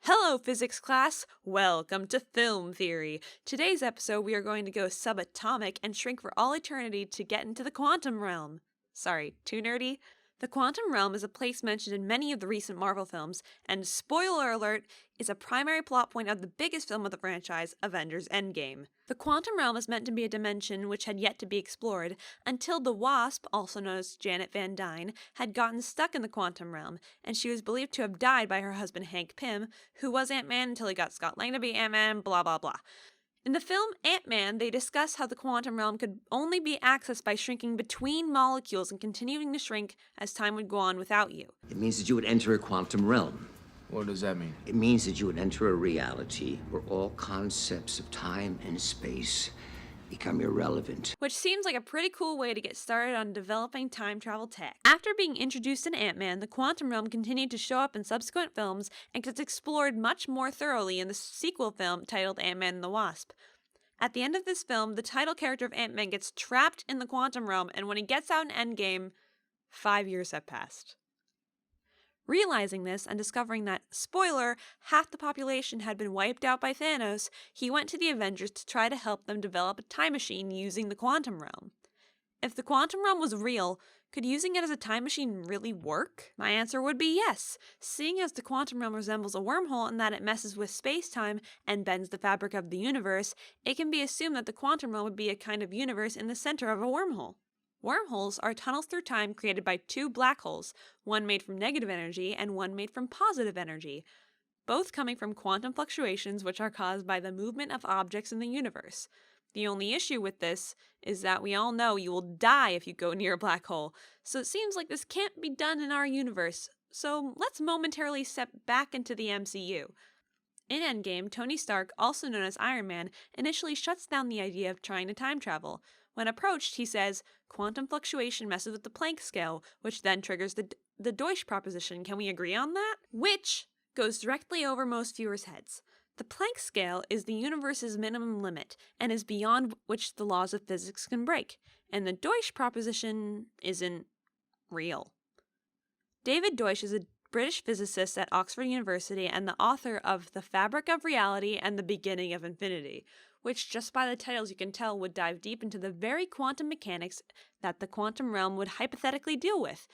Hello, physics class! Welcome to Film Theory. Today's episode, we are going to go subatomic and shrink for all eternity to get into the quantum realm. Sorry, too nerdy? The quantum realm is a place mentioned in many of the recent Marvel films, and spoiler alert, is a primary plot point of the biggest film of the franchise, Avengers Endgame. The quantum realm is meant to be a dimension which had yet to be explored, until the Wasp, also known as Janet Van Dyne, had gotten stuck in the quantum realm, and she was believed to have died by her husband Hank Pym, who was Ant-Man until he got Scott Lang to be Ant-Man, blah blah blah. In the film Ant-Man, they discuss how the quantum realm could only be accessed by shrinking between molecules and continuing to shrink as time would go on without you. It means that you would enter a quantum realm. What does that mean? It means that you would enter a reality where all concepts of time and space become irrelevant. Which seems like a pretty cool way to get started on developing time travel tech. After being introduced in Ant-Man, the quantum realm continued to show up in subsequent films and gets explored much more thoroughly in the sequel film titled Ant-Man and the Wasp. At the end of this film, the title character of Ant-Man gets trapped in the quantum realm, and when he gets out in Endgame, 5 years have passed. Realizing this and discovering that, spoiler, half the population had been wiped out by Thanos, he went to the Avengers to try to help them develop a time machine using the quantum realm. If the quantum realm was real, could using it as a time machine really work? My answer would be yes, seeing as the quantum realm resembles a wormhole in that it messes with space-time and bends the fabric of the universe, it can be assumed that the quantum realm would be a kind of universe in the center of a wormhole. Wormholes are tunnels through time created by two black holes, one made from negative energy and one made from positive energy, both coming from quantum fluctuations which are caused by the movement of objects in the universe. The only issue with this is that we all know you will die if you go near a black hole, so it seems like this can't be done in our universe, so let's momentarily step back into the MCU. In Endgame, Tony Stark, also known as Iron Man, initially shuts down the idea of trying to time travel. When approached, he says, "Quantum fluctuation messes with the Planck scale, which then triggers the Deutsch proposition. Can we agree on that?" Which goes directly over most viewers' heads. The Planck scale is the universe's minimum limit, and is beyond which the laws of physics can break, and the Deutsch proposition isn't real. David Deutsch is a British physicist at Oxford University and the author of The Fabric of Reality and The Beginning of Infinity, which just by the titles you can tell would dive deep into the very quantum mechanics that the quantum realm would hypothetically deal with.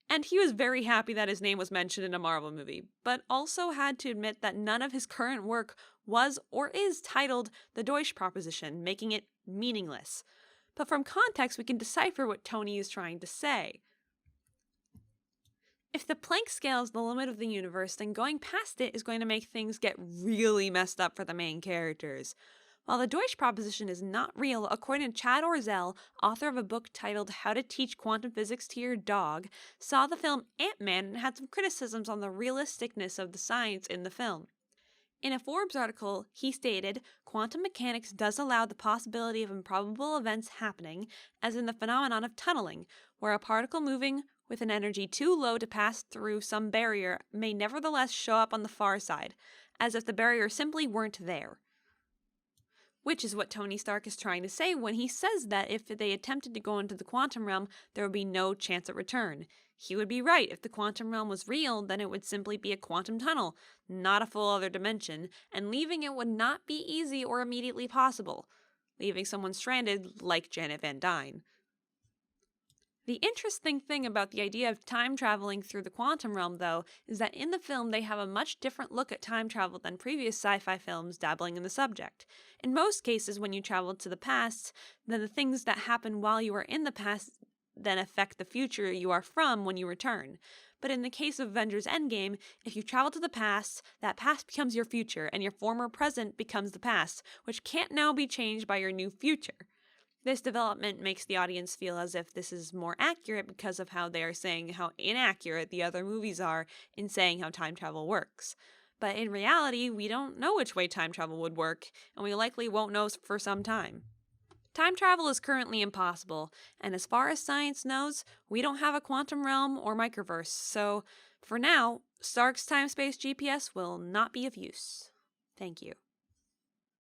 And he was very happy that his name was mentioned in a Marvel movie, but also had to admit that none of his current work was or is titled The Deutsch Proposition, making it meaningless. But from context, we can decipher what Tony is trying to say. If the Planck scale is the limit of the universe, then going past it is going to make things get really messed up for the main characters. While the Deutsch proposition is not real, according to Chad Orzel, author of a book titled How to Teach Quantum Physics to Your Dog, saw the film Ant-Man and had some criticisms on the realisticness of the science in the film. In a Forbes article, he stated, "Quantum mechanics does allow the possibility of improbable events happening, as in the phenomenon of tunneling, where a particle moving with an energy too low to pass through some barrier may nevertheless show up on the far side, as if the barrier simply weren't there." Which is what Tony Stark is trying to say when he says that if they attempted to go into the quantum realm, there would be no chance at return. He would be right. If the quantum realm was real, then it would simply be a quantum tunnel, not a full other dimension, and leaving it would not be easy or immediately possible, leaving someone stranded like Janet Van Dyne. The interesting thing about the idea of time traveling through the quantum realm, though, is that in the film they have a much different look at time travel than previous sci-fi films dabbling in the subject. In most cases, when you travel to the past, then the things that happen while you are in the past then affect the future you are from when you return. But in the case of Avengers Endgame, if you travel to the past, that past becomes your future, and your former present becomes the past, which can't now be changed by your new future. This development makes the audience feel as if this is more accurate because of how they are saying how inaccurate the other movies are in saying how time travel works. But in reality, we don't know which way time travel would work, and we likely won't know for some time. Time travel is currently impossible, and as far as science knows, we don't have a quantum realm or microverse, so for now, Stark's time-space GPS will not be of use. Thank you.